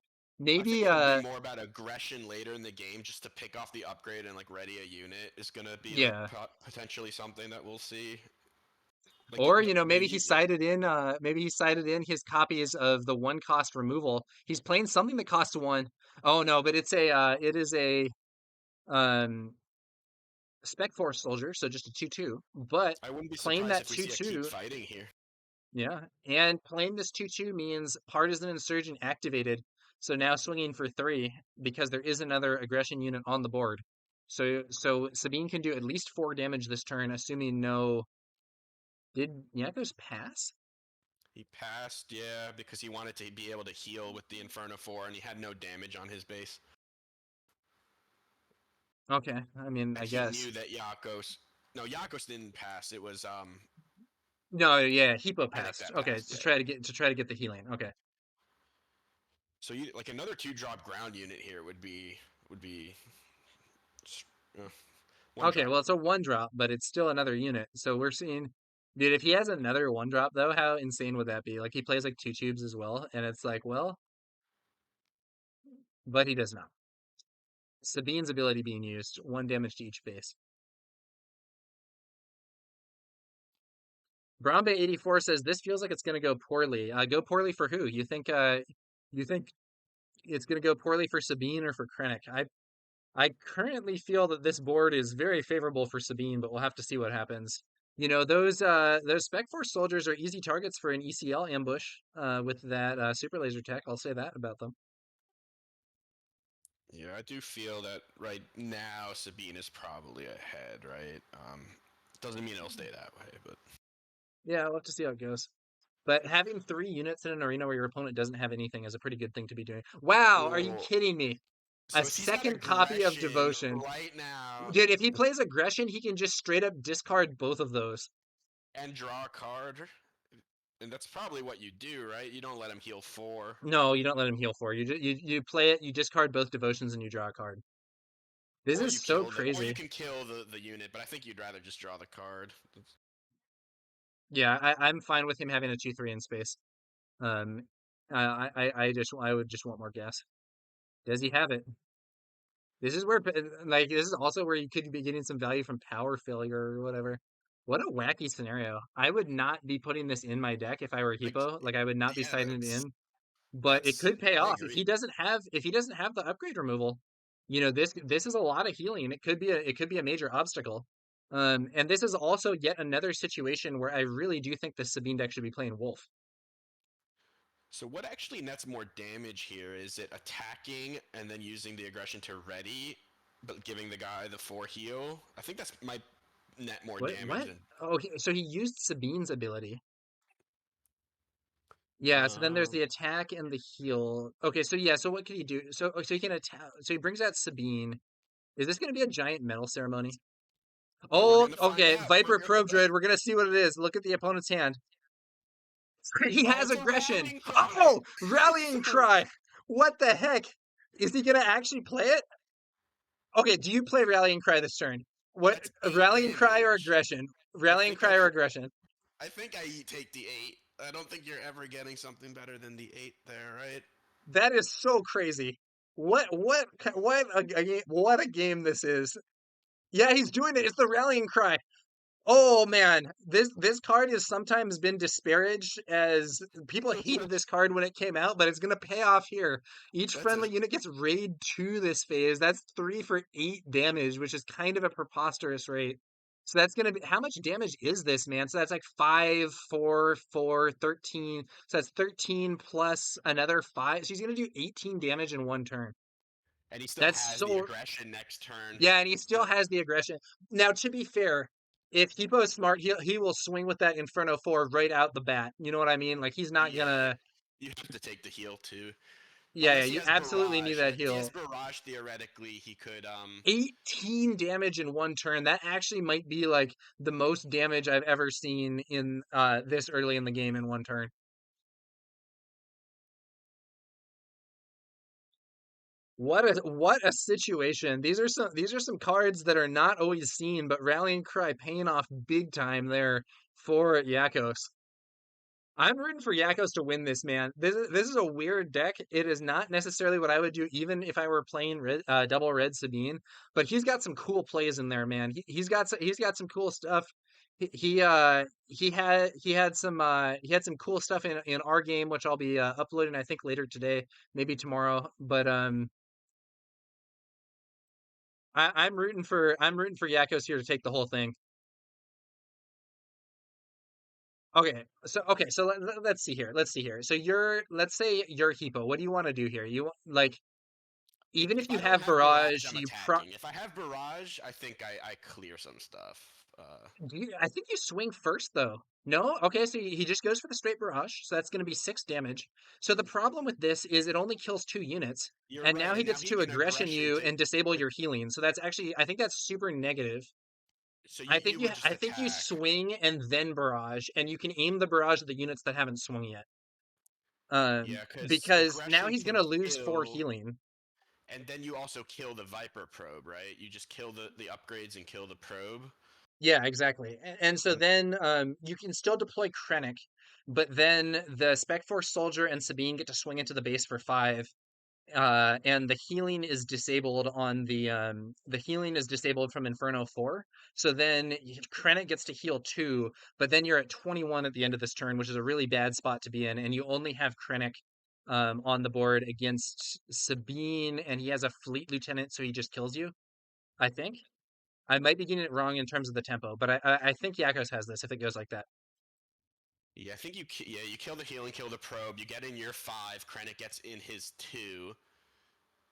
I think Maybe it'll be more about aggression later in the game, just to pick off the upgrade and like ready a unit is gonna be like yeah. potentially something that we'll see. Like Or, the maybe he sided in his copies of the one cost removal. He's playing something that costs one. Oh no, but it is a um Spec Force soldier, so just a 2/2. But I wouldn't be playing surprised that if we see a keep 2/2, fighting here. yeah, and playing this 2/2 means Partisan Insurgent activated. So now swinging for 3 because there is another aggression unit on the board. So Sabine can do at least 4 damage this turn, assuming no. Did Yakos pass? He passed, yeah, because he wanted to be able to heal with the Inferno 4, and he had no damage on his base. Okay, I mean, And I he guess. knew that Yakos. No, Yakos didn't pass. It was No, yeah, Hipo Krennic passed. that Okay, passed. to Yeah, try yeah. to get the healing. Okay. So you like another 2-drop ground unit here would be uh, one Okay, drop. well, it's a 1 drop, but it's still another unit. So we're seeing, dude, if he has another 1 drop though, how insane would that be? Like he plays like 2 tubes as well, and it's like, well, but he does not. Sabine's ability being used, 1 damage to each base. Brombe84 says this feels like it's gonna go poorly. Go poorly for who? You think it's gonna go poorly for Sabine or for Krennic? I currently feel that this board is very favorable for Sabine, but we'll have to see what happens. Those Spec Force soldiers are easy targets for an ECL ambush with that super laser tech. I'll say that about them. Yeah, I do feel that right now Sabine is probably ahead, right? Doesn't mean it'll stay that way, but Yeah, we'll have to see how it goes. But having 3 units in an arena where your opponent doesn't have anything is a pretty good thing to be doing. Wow, are you oh, kidding me? A so if he's got second copy of aggression Devotion. right now Dude, if he plays aggression, he can just straight up discard both of those. and draw a card, and that's probably what you do, right? You don't let him heal 4, No, you don't let him heal 4. You play it, you discard both Devotions, and you draw a card. This or is you so kill the, or you crazy. can kill the unit. But I think you'd rather just draw the card. Yeah, I'm fine with him having a 2/3 in space. Um, I would just want more gas. Does he have it? This is where, like, this is also where you could be getting some value from power failure or whatever. What a wacky scenario. I would not be putting this in my deck if I were Like, Hippo. Like, I would not be yeah, citing it in, but it that's could pay I off agree. if he doesn't have the upgrade removal. This is a lot of healing. It could be a major obstacle. And this is also yet another situation where I really do think the Sabine deck should be playing Wolf. So what actually nets more damage here? Is it attacking and then using the aggression to ready, but giving the guy the 4 heal? I think that's might net more What? damage What? than. Oh, so he used Sabine's ability. Yeah, so then there's Um, the attack and the heal. Okay, so yeah, so what could he do? So he can attack. So he brings out Sabine. Is this going to be a giant metal ceremony? we're Oh, gonna find okay. out. Viper Probe Droid. We're going to see what it is. Look at the opponent's hand. He Oh, has it's a aggression. rallying cry. Oh, rallying So cry. What the heck? Is he going to actually play it? Okay, do you play rallying cry this turn? What, that's eight rallying cry or damage. aggression? I Rallying think I cry or pl- aggression? I think I take the 8. I don't think you're ever getting something better than the 8 there, right? That is so crazy. What a game this is. Yeah, he's doing it. It's the rallying cry. Oh man, this card has sometimes been disparaged as people hated this card when it came out, but it's gonna pay off here. Each That's a friendly unit gets raid 2 this phase. That's 3 for 8 damage, which is kind of a preposterous rate. So that's gonna be, how much damage is this, man? So that's like 5, 4, 4, 13. So that's 13 plus another 5. So he's gonna do 18 damage in 1 turn. and he still That's has the so, aggression next turn. yeah, and he still To has the aggression. Now, to be fair, if Hippo is smart, he will swing with that Inferno 4 right out the bat. You know what I mean? Like he's not yeah, gonna. you have to take the heal too. Yeah, Unless he you has absolutely need barrage. that If he has heal. barrage, theoretically he could 18 damage in one turn. That actually might be like the most damage I've ever seen in this early in the game in one turn. What a situation. These are some cards that are not always seen, but Rallying Cry paying off big time there for Yakos. I'm rooting for Yakos to win this, man. This is a weird deck. It is not necessarily what I would do even if I were playing double red Sabine, but he's got some cool plays in there, man. He's got some cool stuff. He had some cool stuff in our game, which I'll be uploading I think later today, maybe tomorrow. But I'm rooting for Yakos here to take the whole thing. Okay, so let's see here. Let's see here. So let's say you're Hipo. What do you want to do here? Like even if if you I don't have have barrage, barrage, I'm attacking. If I have barrage, I think I clear some stuff. I think you swing first though. No? Okay, so he just goes for the straight barrage. So that's going to be 6 damage. So the problem with this is it only kills 2 units, You're and right, now he and now gets he to can aggression aggression you to. and disable your healing. So that's actually I think that's super negative. So I you think would just I think you attack. swing and then barrage, and you can aim the barrage at the units that haven't swung yet. Yeah, because Because now aggression he's can gonna lose 4 kill, healing. and then you also kill the Viper probe, right? You just kill the upgrades and kill the probe. Yeah, exactly. And so And then you can still deploy Krennic, but then the Spec Force Soldier and Sabine get to swing into the base for 5. And the healing is disabled from Inferno 4. So then Krennic gets to heal 2, but then you're at 21 at the end of this turn, which is a really bad spot to be in, and you only have Krennic on the board against Sabine, and he has a Fleet Lieutenant, so he just kills you, I think. I might be getting it wrong in terms of the tempo, but I think Yakos has this if it goes like that. yeah, I think you kill the healing, kill the probe. You get in your 5. Krennic gets in his 2,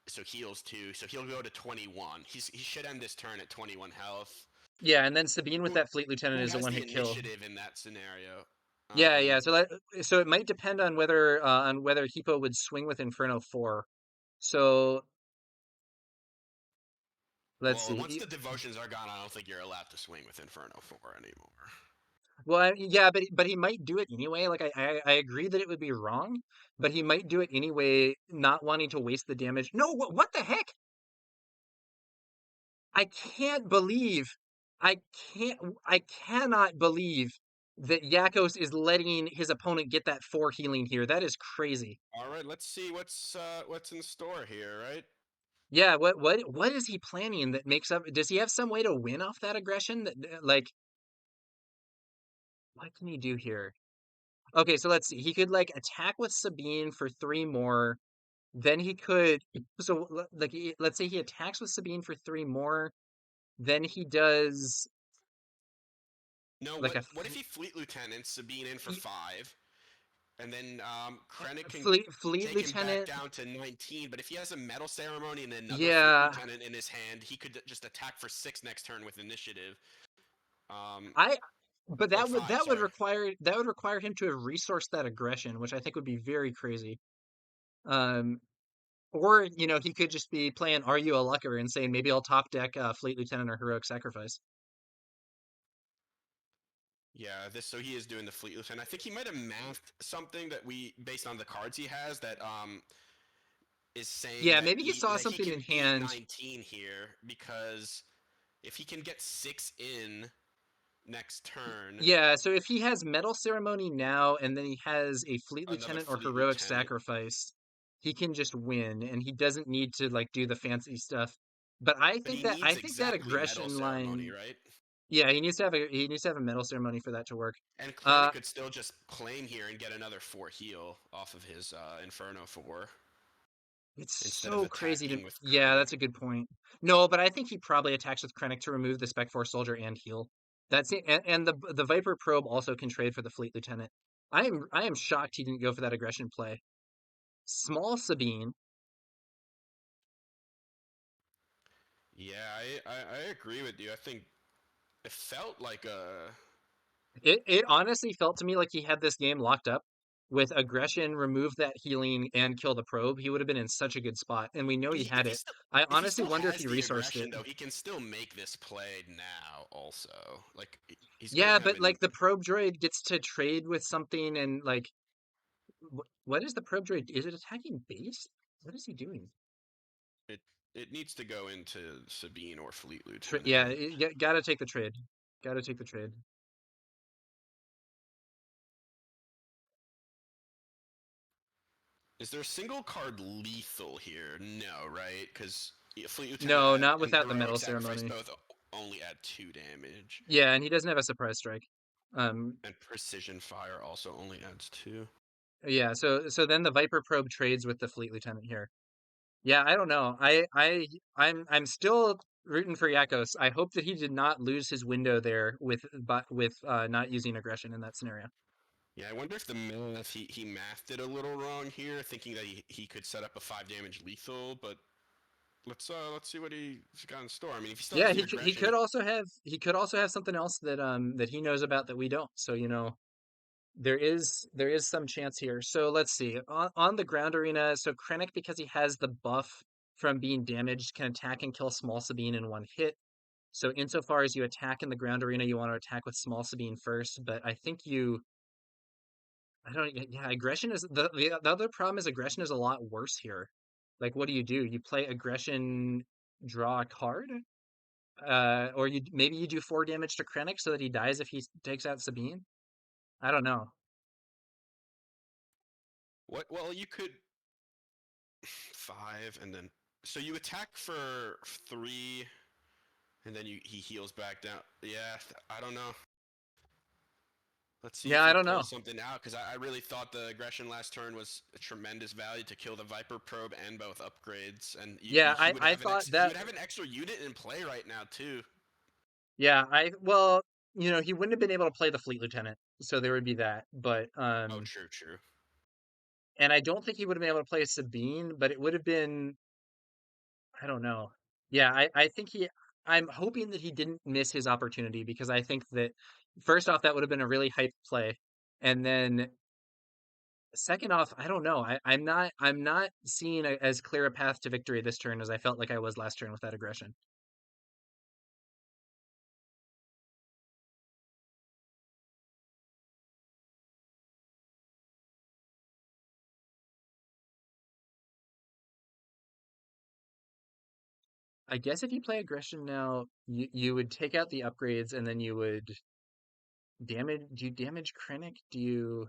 so heals 2. So he'll go to 21. He should end this turn at 21 health. Yeah, and then Sabine with Who that Fleet Lieutenant who is a has the one-hit kill. initiative in that scenario? Yeah. So it might depend on whether Hipo would swing with Inferno 4. So let's Well, once see. the devotions are gone, I don't think you're allowed to swing with Inferno 4 anymore. Well, yeah, but he might do it anyway. Like I agree that it would be wrong, but he might do it anyway, not wanting to waste the damage. No, what the heck? I can't believe, I I cannot believe that Yakos is letting his opponent get that 4 healing here. That is crazy. All right, let's see what's in store here, right? Yeah, what is he planning that makes up? Does he have some way to win off that aggression? Like, what can he do here? Okay, so let's see. He could like attack with Sabine for 3 more. Then he could. So like, let's say he attacks with Sabine for 3 more. Then he does No, like what if he fleet lieutenant Sabine in for 5, and then Krennic can fleet take him back lieutenant. down to 19. But if he has a medal ceremony and another fleet Yeah, lieutenant in his hand, he could just attack for 6 next turn with initiative. Um, I. But or that would 5, that would sorry. require that would require him to have resourced that aggression, which I think would be very crazy. Um, Or, he could just be playing Are You a Lucker and saying maybe I'll top deck Fleet Lieutenant or Heroic Sacrifice. Yeah, so he is doing the fleet lieutenant. I think he might have mathed something that based on the cards he has, that is saying Yeah, that maybe he saw he something in can beat hand. 19 here, because if he can get 6 in next turn, Yeah, so if he has Medal Ceremony now and then he has a Fleet another Lieutenant or fleet Heroic lieutenant, Sacrifice, he can just win and he doesn't need to like do the fancy stuff. But I but think he that needs I think that exactly medal aggression ceremony, line, right? yeah, he needs to have a Medal Ceremony for that to work. And Uh Krennic could still just claim here and get another 4 heal off of his Inferno 4 It's instead of so crazy to attacking with Yeah, Krennic. that's a good point. No, but I think he probably attacks with Krennic to remove the Spec Force Soldier and heal. That's it. And the Viper Probe also can trade for the Fleet Lieutenant. I am shocked he didn't go for that aggression play. Small Sabine. Yeah, I agree with you. I think it felt like a It honestly felt to me like he had this game locked up. with aggression, remove that healing, and kill the probe, he would have been in such a good spot. And we know he had it. I If he honestly still wonder if has he the resourced aggression it. though, he can still make this play now. Also, like he's gonna Yeah, have but an like the probe droid gets to trade with something, and like, what is the probe droid? Is it attacking base? What is he doing? it. It needs to go into Sabine or Fleet Yeah, Lieutenant. gotta take the trade. Gotta take the trade. Is there a single card lethal here? No, right? Because Fleet Lieutenant No, not and without the Heroic medal Sacrifice ceremony. both only add 2 damage, Yeah, and he doesn't have a surprise strike. and Precision Fire also only adds 2. Yeah, so then the Viper probe trades with the Fleet Lieutenant here. Yeah, I don't know. I'm still rooting for Yakos. I hope that he did not lose his window there with not using aggression in that scenario. Yeah, I wonder if the math he mathed it a little wrong here, thinking that he could set up a 5 damage lethal, but let's see what he's got in store. I mean, if he still has Yeah, the he aggression, could also have something else that he knows about that we don't. So, there is some chance here. So let's see. On the ground arena, so Krennic, because he has the buff from being damaged, can attack and kill small Sabine in one hit. So insofar as you attack in the ground arena, you want to attack with small Sabine first. But I think I don't. Yeah, aggression is the other problem is aggression is a lot worse here. Like, what do? You play aggression, draw a card, or maybe you do 4 damage to Krennic so that he dies if he takes out Sabine. I don't know. what? Well, you could 5 and then so you attack for 3, and then he heals back down. Yeah, I don't know. Let's see Yeah, if I he don't know. pulls something out, because I really thought the aggression last turn was a tremendous value to kill the Viper probe and both upgrades, and Yeah, he would I have thought he that. would have an extra unit in play right now too. Yeah, well, he wouldn't have been able to play the Fleet Lieutenant, so there would be that. But Oh, true, true. and I don't think he would have been able to play Sabine, but it would have been. I don't know. Yeah, I think I'm hoping that he didn't miss his opportunity because I think that first off, that would have been a really hype play. And then second off, I don't know. I'm not seeing as clear a path to victory this turn as I felt like I was last turn with that aggression. I guess if you play aggression now, you would take out the upgrades and then you would do you damage Krennic? Do you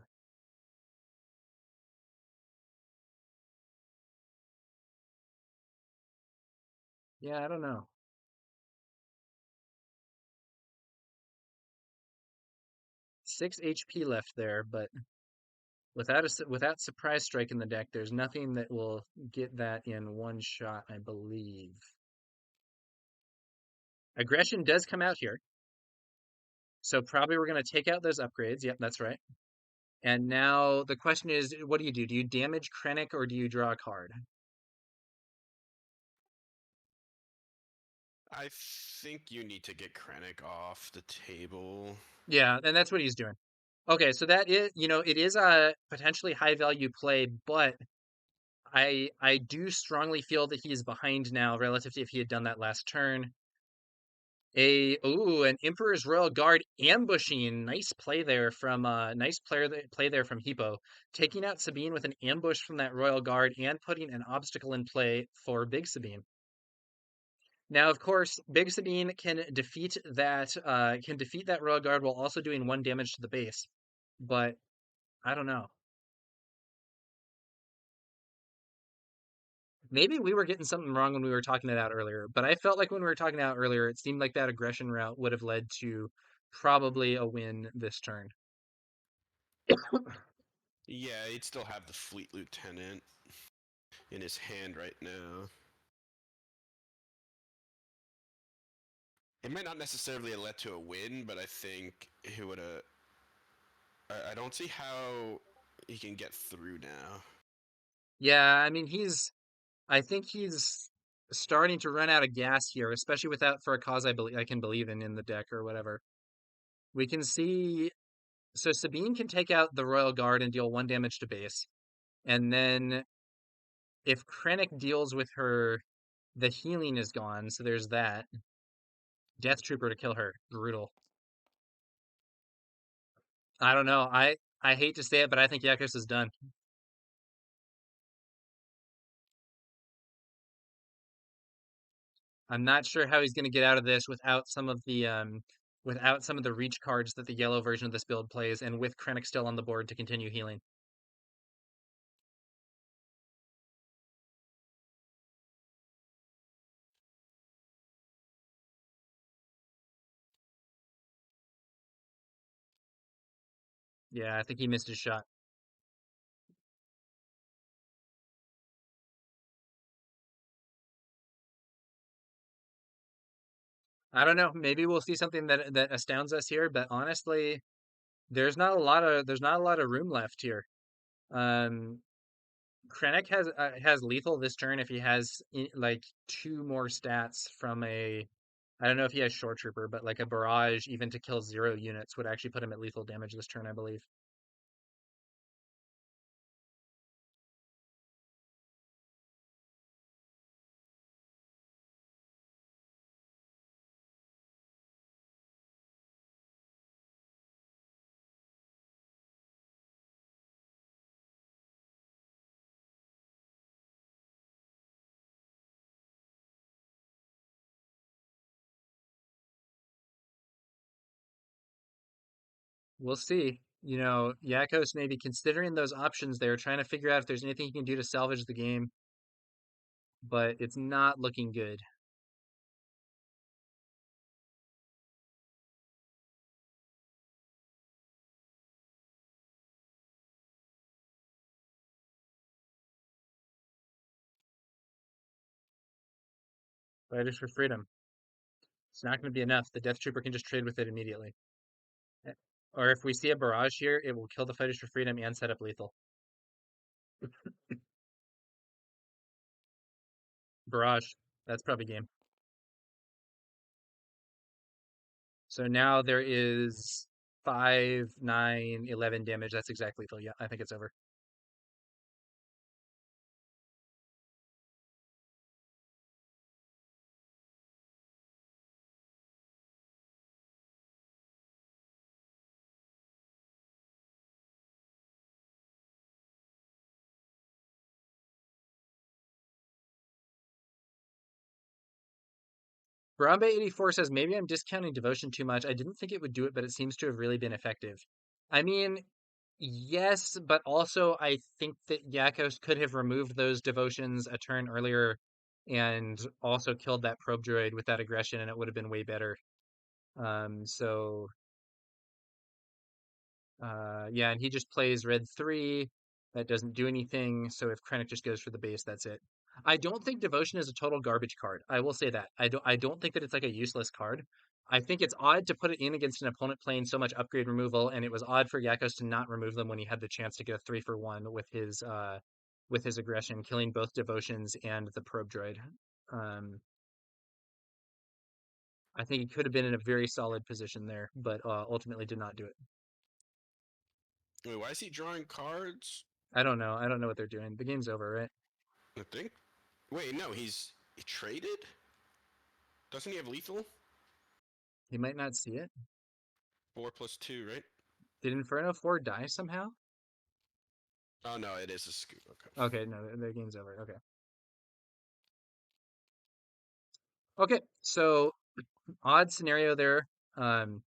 Yeah, I don't know. 6 HP left there, but without surprise strike in the deck, there's nothing that will get that in one shot, I believe. Aggression does come out here, so probably we're going to take out those upgrades. Yep, that's right. And now the question is, what do you do? Do you damage Krennic or do you draw a card? I think you need to get Krennic off the table. Yeah, and that's what he's doing. Okay, so that is, it is a potentially high value play, but I do strongly feel that he's behind now relative to if he had done that last turn. An Emperor's Royal Guard ambushing. Nice play there from play there from Hipo. Taking out Sabine with an ambush from that Royal Guard and putting an obstacle in play for Big Sabine. Now, of course, Big Sabine can defeat that Royal Guard while also doing 1 damage to the base. But I don't know. Maybe we were getting something wrong when we were talking it out earlier, but I felt like when we were talking it out earlier, it seemed like that aggression route would have led to probably a win this turn. Yeah, he'd still have the Fleet Lieutenant in his hand right now. It might not necessarily have led to a win, but I think he would have. I don't see how he can get through now. Yeah, I mean I think he's starting to run out of gas here, especially without for a cause I can believe in the deck or whatever. We can see So Sabine can take out the Royal Guard and deal 1 damage to base. And then if Krennic deals with her, the healing is gone, so there's that. Death Trooper to kill her. Brutal. I don't know. I hate to say it, but I think Yakos is done. I'm not sure how he's going to get out of this without some of the reach cards that the yellow version of this build plays, and with Krennic still on the board to continue healing. Yeah, I think he missed his shot. I don't know. Maybe we'll see something that astounds us here, but honestly, there's not a lot of room left here. Um, Krennic has lethal this turn if he has like 2 more stats from a. I don't know if he has short trooper, but like a barrage, even to kill 0 units, would actually put him at lethal damage this turn, I believe. We'll see. Yakos may be considering those options there, trying to figure out if there's anything he can do to salvage the game, but it's not looking good. Fighters for freedom. It's not going to be enough. The Death Trooper can just trade with it immediately. Eh, Or if we see a barrage here, it will kill the Fighters for Freedom and set up lethal. Barrage. That's probably game. So now there is 5, 9, 11 damage. That's exactly lethal. Yeah, I think it's over. Harambe 84 says, maybe I'm discounting devotion too much. I didn't think it would do it, but it seems to have really been effective. I mean, yes, but also I think that Yakos could have removed those devotions a turn earlier and also killed that probe droid with that aggression, and it would have been way better. So yeah, and he just plays red 3. That doesn't do anything. So if Krennic just goes for the base, that's it. I don't think Devotion is a total garbage card. I will say that. I don't think that it's like a useless card. I think it's odd to put it in against an opponent playing so much upgrade removal, and it was odd for Yakos to not remove them when he had the chance to go 3 for 1 with his aggression, killing both Devotions and the probe droid. Um, I think he could have been in a very solid position there, but ultimately did not do it. Wait, why is he drawing cards? I don't know. I don't know what they're doing. The game's over, right? I think. Wait, no, he traded. Doesn't he have lethal? He might not see it. 4+2, right? Did Inferno 4 die somehow? Oh no, it is a scoop. Okay. Okay, no, the game's over. Okay. Okay, so odd scenario there. Um,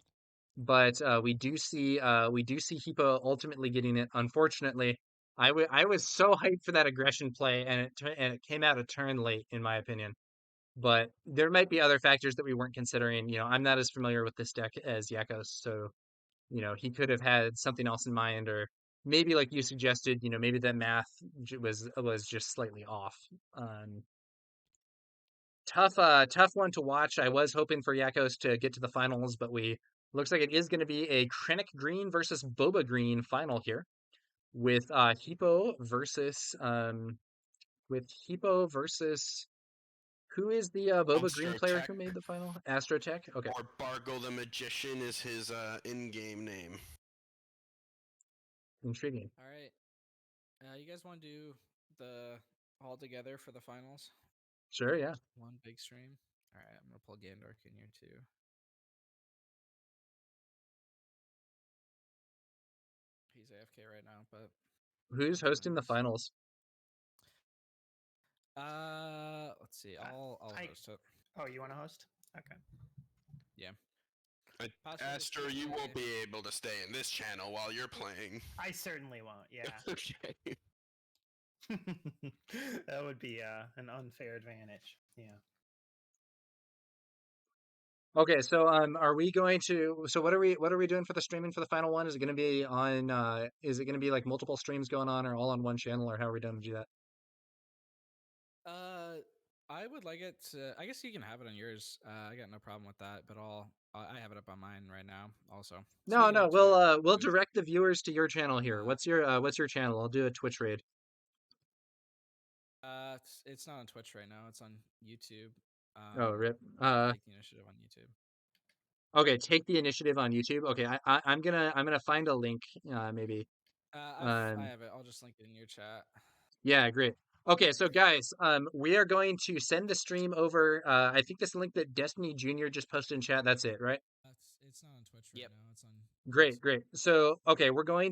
but we do see Hipo ultimately getting it. Unfortunately, I was so hyped for that aggression play, and it came out a turn late, in my opinion. But there might be other factors that we weren't considering. I'm not as familiar with this deck as Yakos, so he could have had something else in mind, or maybe like you suggested, maybe the math was just slightly off. Um, tough one to watch. I was hoping for Yakos to get to the finals, but we looks like it is going to be a Krennic Green versus Boba Green final here with Hipo versus who is the Boba Green player Astrotech who made the final? Astrotech. Okay. or Bargo the Magician is his in-game name. Intriguing. All right. You guys want to do the all together for the finals? Sure, yeah. One big stream. All right, I'm gonna pull Gandork in here too. He's AFK right now, but Who's I'll join hosting the this. finals? Let's see. I'll I- host it. Oh, you want to host? Okay. Yeah. Uh, Password is Aster, you won't TTI. be able to stay in this channel while you're playing. I certainly won't. Yeah. Okay. That would be an unfair advantage. Yeah. Okay, so are we going to so what are we doing for the streaming for the final one? Is it going to be on is it going to be like multiple streams going on or all on one channel or how are we going to do that? I would like it to. I guess you can have it on yours. I got no problem with that, but I have it up on mine right now also. So No, you can no, have two. we'll direct the viewers to your channel here. Uh, What's your channel? I'll do a Twitch raid. it's not on Twitch right now. It's on YouTube. Oh, rip. Take the initiative on YouTube. Okay, take the initiative on YouTube. Okay, I'm gonna find a link maybe. I Um have it. I'll just link it in your chat. Yeah, great. Okay, so guys, we are going to send the stream over. I think this link that Destiny Junior just posted in chat. That's it, right? It's not on Twitch right now. It's on. Great, great. So, okay, we're gonna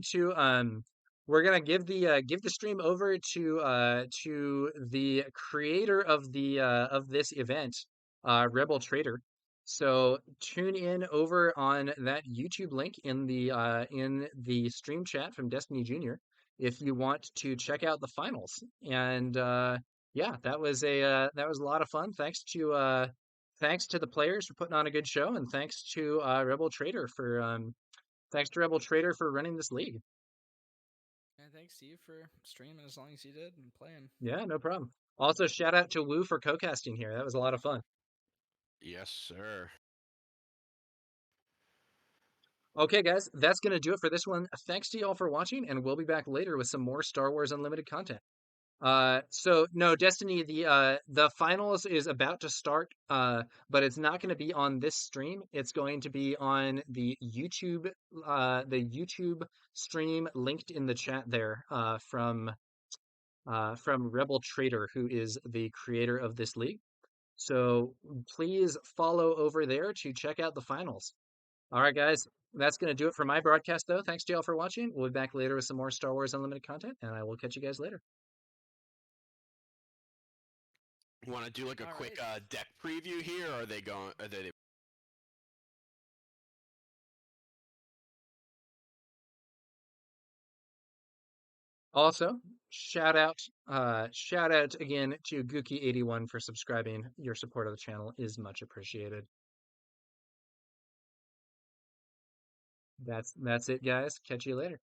give the stream over to the creator of this event, Rebel Trader. So tune in over on that YouTube link in the stream chat from Destiny Junior if you want to check out the finals. And yeah, that was a lot of fun. Thanks to the players for putting on a good show, and thanks to Rebel Trader for running this league. And thanks to you for streaming as long as you did and playing. Yeah, no problem. Also, shout out to Woo for co-casting here. That was a lot of fun. Yes, sir. Okay, guys, that's going to do it for this one. Thanks to y'all for watching, and we'll be back later with some more Star Wars Unlimited content. So no, Destiny, the finals is about to start, but it's not going to be on this stream. It's going to be on the YouTube stream linked in the chat there, from Rebel Trader, who is the creator of this league. So please follow over there to check out the finals. All right, guys, that's going to do it for my broadcast, though. Thanks to y'all for watching. We'll be back later with some more Star Wars Unlimited content, and I will catch you guys later. Want to do like a All quick right. deck preview here? Or are they going? Are they? Also, shout out again to Gookie81 for subscribing. Your support of the channel is much appreciated. That's it, guys. Catch you later.